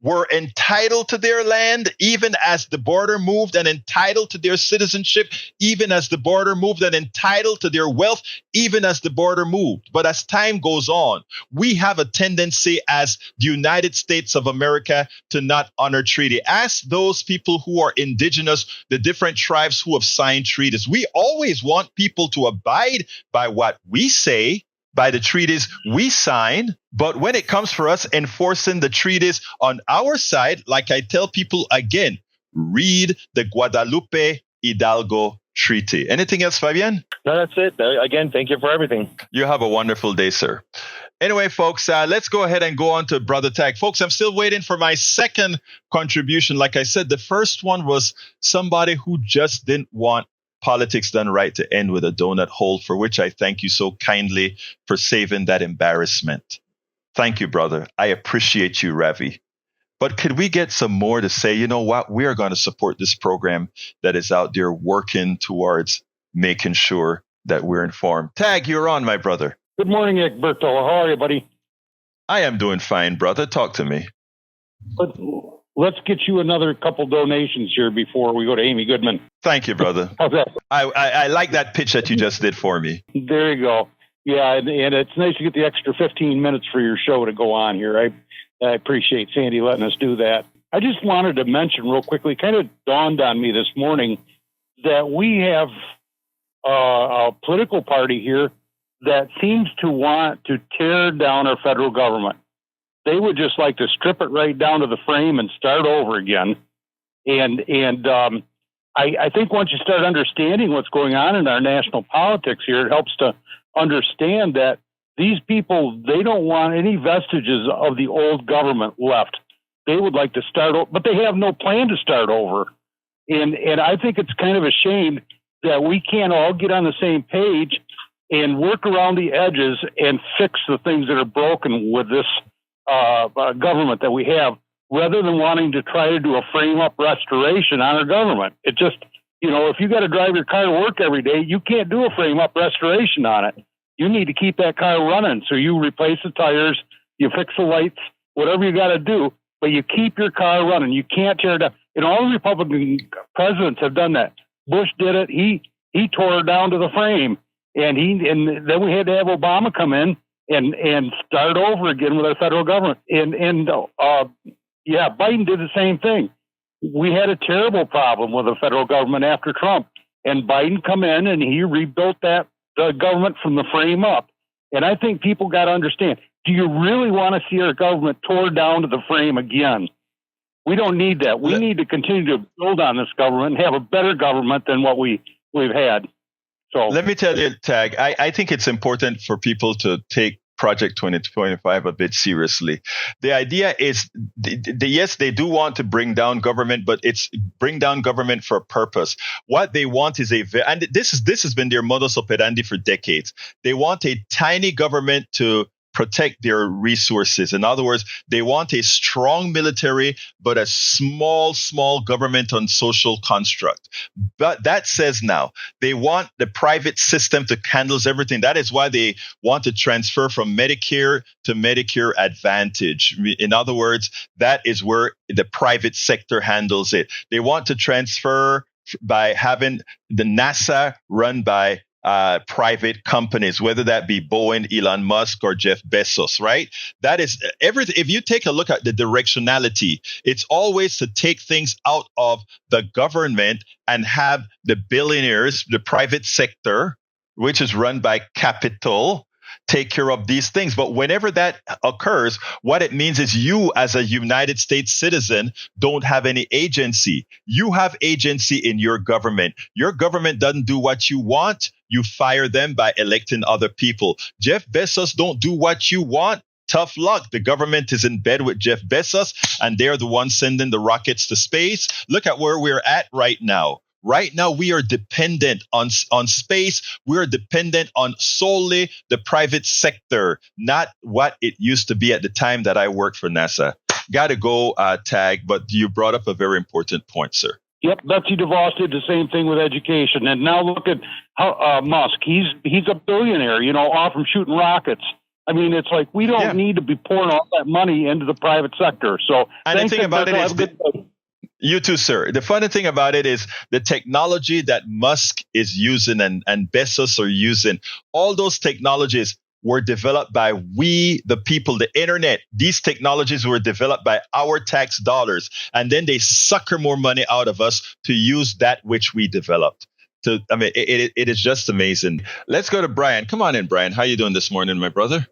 were entitled to their land even as the border moved, and entitled to their citizenship even as the border moved, and entitled to their wealth even as the border moved. But as time goes on, we have a tendency as the United States of America to not honor treaty. Ask those people who are indigenous, the different tribes who have signed treaties. We always want people to abide by what we say, by the treaties we sign. But when it comes for us enforcing the treaties on our side, like I tell people again, read the Guadalupe Hidalgo Treaty. Anything else, Fabian?
No, that's it. Again, thank you for everything.
You have a wonderful day, sir. Anyway, folks, let's go ahead and go on to Brother Tag. Folks, I'm still waiting for my second contribution. Like I said, the first one was somebody who just didn't want politics done right to end with a donut hole, for which I thank you so kindly for saving that embarrassment. Thank you, brother. I appreciate you, Ravi. But could we get some more to say, you know what, we are going to support this program that is out there working towards making sure that we're informed. Tag, you're on, my brother.
Good morning, Egberto. How are you, buddy?
I am doing fine, brother. Talk to me.
Let's get you another couple donations here before we go to Amy Goodman.
Thank you, brother.
How's that?
I like that pitch that you just did for me.
There you go. Yeah, and it's nice to get the extra 15 minutes for your show to go on here. I appreciate Sandy letting us do that. I just wanted to mention real quickly, kind of dawned on me this morning, that we have a political party here that seems to want to tear down our federal government. They would just like to strip it right down to the frame and start over again. And I think once you start understanding what's going on in our national politics here, it helps to understand that these people, they don't want any vestiges of the old government left. They would like to start over, but they have no plan to start over. And I think it's kind of a shame that we can't all get on the same page and work around the edges and fix the things that are broken with this government that we have, rather than wanting to try to do a frame-up restoration on our government. It just, if you got to drive your car to work every day, you can't do a frame-up restoration on it. You need to keep that car running. So you replace the tires, you fix the lights, whatever you got to do, but you keep your car running. You can't tear it down. And all the Republican presidents have done that. Bush did it. He tore it down to the frame. And then we had to have Obama come in and start over again with our federal government. Biden did the same thing. We had a terrible problem with the federal government after Trump, and Biden come in and he rebuilt the government from the frame up. And I think people got to understand, do you really want to see our government tore down to the frame again? We don't need that. We need to continue to build on this government and have a better government than what we've had. So
let me tell you, Tag, I think it's important for people to take Project 2025 a bit seriously. The idea is, yes, they do want to bring down government, but it's bring down government for a purpose. What they want is and this has been their modus operandi for decades. They want a tiny government to protect their resources. In other words, they want a strong military, but a small government on social construct. But that says now they want the private system to handle everything. That is why they want to transfer from Medicare to Medicare Advantage. In other words, that is where the private sector handles it. They want to transfer by having the NASA run by private companies, whether that be Boeing, Elon Musk, or Jeff Bezos, right? That is everything. If you take a look at the directionality, it's always to take things out of the government and have the billionaires, the private sector, which is run by capital, take care of these things. But whenever that occurs, what it means is you as a United States citizen don't have any agency. You have agency in your government. Your government doesn't do what you want. You fire them by electing other people. Jeff Bezos don't do what you want. Tough luck. The government is in bed with Jeff Bezos, and they're the ones sending the rockets to space. Look at where we're at right now. Right now, we are dependent on space. We're dependent on solely the private sector, not what it used to be at the time that I worked for NASA. Got to go, Tag, but you brought up a very important point, sir.
Yep, Betsy DeVos did the same thing with education. And now look at how Musk. He's a billionaire, off from shooting rockets. I mean, it's like we don't need to be pouring all that money into the private sector. So,
and the thing about it is,
have a good day.
you too, sir. The funny thing about it is the technology that Musk is using and Bezos are using, all those technologies were developed by we, the people, the internet. These technologies were developed by our tax dollars, and then they sucker more money out of us to use that which we developed. It is just amazing. Let's go to Brian. Come on in, Brian. How you doing this morning, my brother?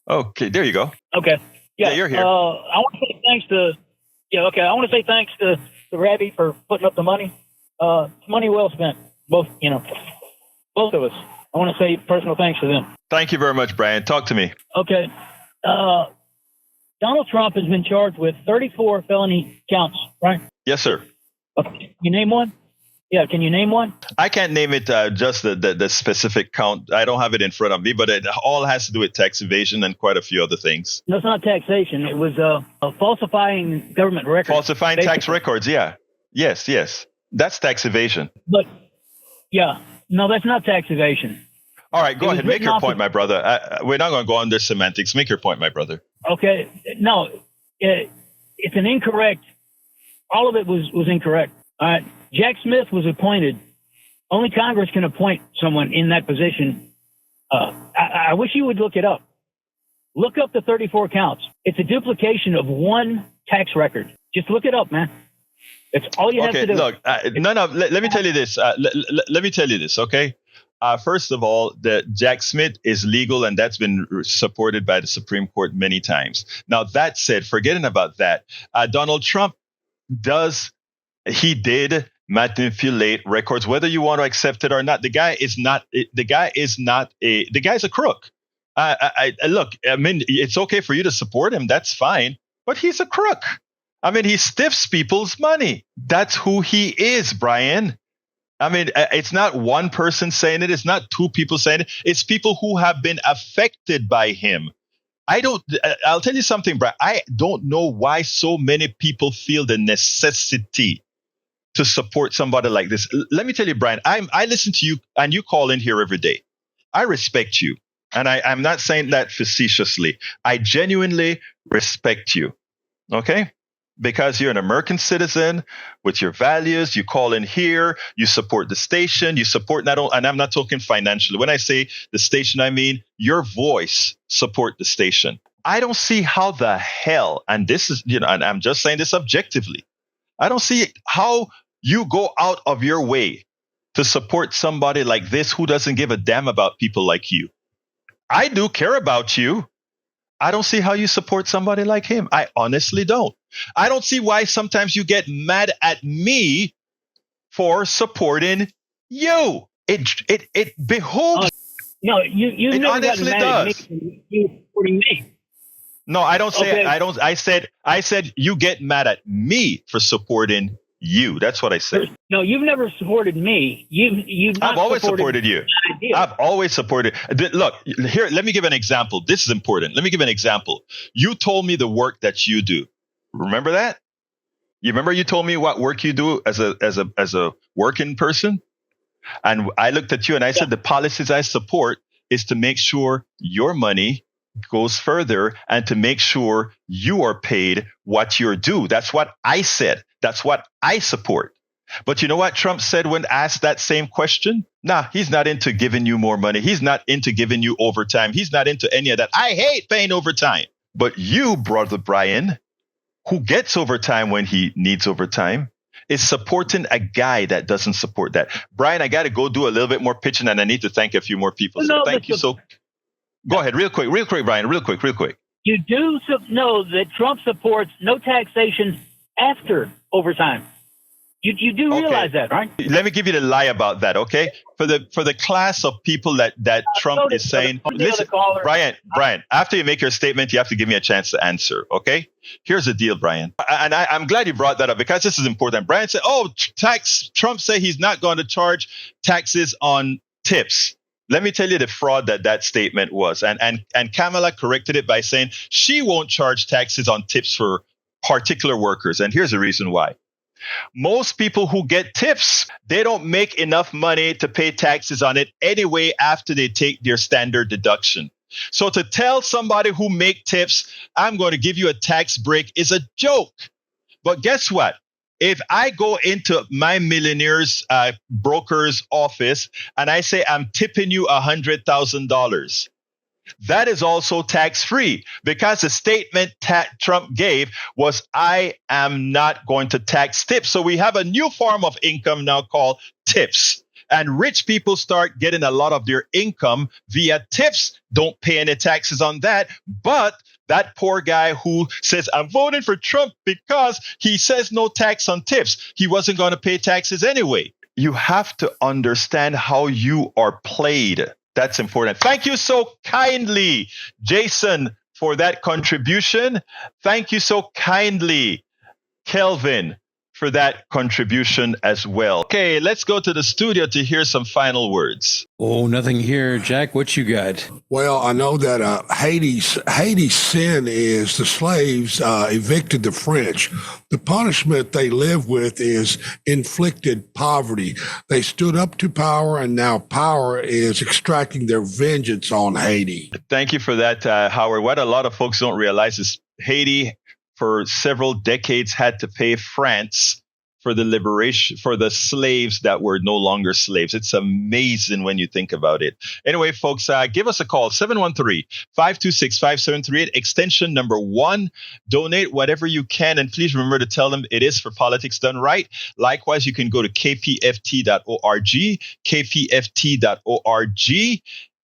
Okay, there you go.
Okay.
Yeah, you're here.
I want to say thanks to I want to say thanks to Rabbi for putting up the money. Money well spent. Both of us. I want to say personal thanks to them.
Thank you very much, Brian. Talk to me.
Okay. Donald Trump has been charged with 34 felony counts, right?
Yes, sir.
Okay. You name one? Yeah, can you name one?
I can't name it just the specific count. I don't have it in front of me, but it all has to do with tax evasion and quite a few other things.
No, it's not taxation. It was falsifying government records.
Falsifying basically. Tax records, yeah. Yes. That's tax evasion.
But, yeah. No, that's not tax evasion.
All right, go ahead. Make your point, my brother. We're not going to go on their semantics. Make your point, my brother.
Okay. No, it's an incorrect. All of it was incorrect. All right. Jack Smith was appointed. Only Congress can appoint someone in that position. I wish you would look it up. Look up the 34 counts. It's a duplication of one tax record. Just look it up, man. It's all you have to do.
Look, let me tell you this. Let me tell you this, okay? First of all, the Jack Smith is legal, and that's been supported by the Supreme Court many times. Now, that said, forgetting about that, Donald Trump did manipulate records, whether you want to accept it or not. The guy's a crook. Look, I mean, it's okay for you to support him. That's fine. But he's a crook. I mean, he stiffs people's money. That's who he is, Brian. I mean, it's not one person saying it. It's not two people saying it. It's people who have been affected by him. I'll tell you something, Brian. I don't know why so many people feel the necessity to support somebody like this. Let me tell you, Brian, I listen to you and you call in here every day. I respect you. And I'm not saying that facetiously. I genuinely respect you. Okay? Because you're an American citizen with your values. You call in here. You support the station. You support and I'm not talking financially. When I say the station, I mean your voice support the station. I don't see how the hell, and this is, and I'm just saying this objectively. I don't see how you go out of your way to support somebody like this who doesn't give a damn about people like you. I do care about you. I don't see how you support somebody like him. I honestly don't. I don't see why sometimes you get mad at me for supporting you. It behooves.
No, you
it
never
honestly
gotten mad
does.
at me for you supporting me.
No, I don't say
Okay.
I don't. I said you get mad at me for supporting you. That's what I said.
No, you've never supported me. You've not
I've always supported you.
my idea.
I've always supported. Look, here, let me give an example. This is important. Let me give an example. You told me the work that you do. Remember that? You remember you told me what work you do as a working person? And I looked at you and I said, the policies I support is to make sure your money goes further and to make sure you are paid what you're due. That's what I said. That's what I support. But you know what Trump said when asked that same question? Nah, he's not into giving you more money. He's not into giving you overtime. He's not into any of that. I hate paying overtime. But you, Brother Brian, who gets overtime when he needs overtime, is supporting a guy that doesn't support that. Brian, I got to go do a little bit more pitching and I need to thank a few more people. So thank you. So go ahead, real quick, Brian, real quick.
You do know that Trump supports no taxation after overtime. You do realize that, right?
Let me give you the lie about that, okay? For the class of people that Trump is saying, listen, Brian, after you make your statement, you have to give me a chance to answer, okay? Here's the deal, Brian. And I'm glad you brought that up because this is important. Brian said, Trump said he's not going to charge taxes on tips. Let me tell you the fraud that statement was. And Kamala corrected it by saying she won't charge taxes on tips for particular workers. And here's the reason why. Most people who get tips, they don't make enough money to pay taxes on it anyway after they take their standard deduction. So to tell somebody who make tips, I'm going to give you a tax break is a joke. But guess what? If I go into my millionaire's broker's office and I say I'm tipping you $100,000, that is also tax-free, because the statement Trump gave was, I am not going to tax tips. So we have a new form of income now called tips. And rich people start getting a lot of their income via tips. Don't pay any taxes on that. But that poor guy who says, I'm voting for Trump because he says no tax on tips, he wasn't going to pay taxes anyway. You have to understand how you are played. That's important. Thank you so kindly, Jason, for that contribution. Thank you so kindly, Kelvin, for that contribution as well. Okay, let's go to the studio to hear some final words.
Oh, nothing here. Jack, what you got?
Well, I know that Haiti's sin is the slaves evicted the French. The punishment they live with is inflicted poverty. They stood up to power, and now power is extracting their vengeance on Haiti.
Thank you for that, Howard. What a lot of folks don't realize is Haiti, for several decades, had to pay France for the liberation, for the slaves that were no longer slaves. It's amazing when you think about it. Anyway, folks, give us a call, 713-526-5738, extension number 1. Donate whatever you can. And please remember to tell them it is for Politics Done Right. Likewise, you can go to kpft.org, kpft.org.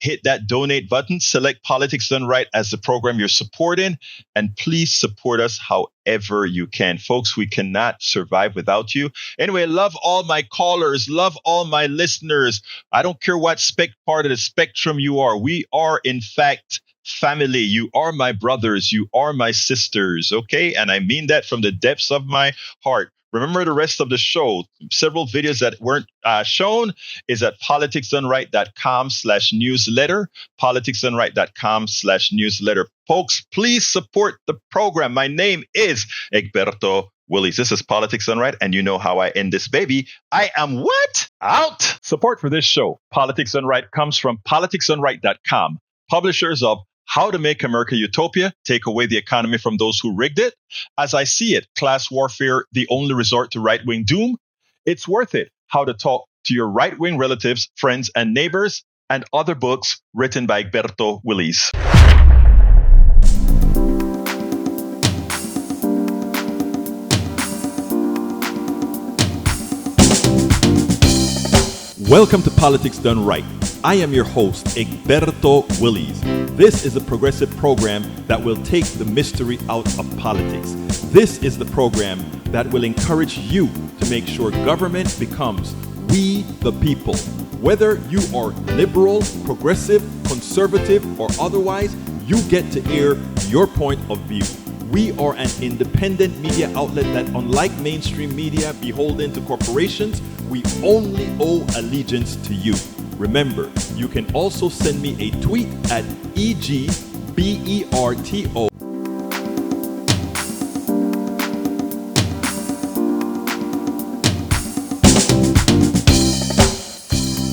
Hit that donate button, select Politics Done Right as the program you're supporting, and please support us however you can. Folks, we cannot survive without you. Anyway, love all my callers, love all my listeners. I don't care what part of the spectrum you are. We are, in fact, family. You are my brothers. You are my sisters, okay? And I mean that from the depths of my heart. Remember the rest of the show. Several videos that weren't shown is at politicsdoneright.com/newsletter, politicsdoneright.com/newsletter. Folks, please support the program. My name is Egberto Willies. This is Politics Done Right, and you know how I end this baby. I am what? Out. Support for this show, Politics Done Right, comes from politicsdoneright.com, publishers of How to Make America Utopia, Take Away the Economy from Those Who Rigged It. As I See It, Class Warfare, The Only Resort to Right-Wing Doom. It's Worth It, How to Talk to Your Right-Wing Relatives, Friends, and Neighbors, and other books written by Egberto Willies.
Welcome to Politics Done Right. I am your host, Egberto Willies. This is a progressive program that will take the mystery out of politics. This is the program that will encourage you to make sure government becomes we the people. Whether you are liberal, progressive, conservative, or otherwise, you get to air your point of view. We are an independent media outlet that, unlike mainstream media beholden to corporations, we only owe allegiance to you. Remember, you can also send me a tweet at EGBERTO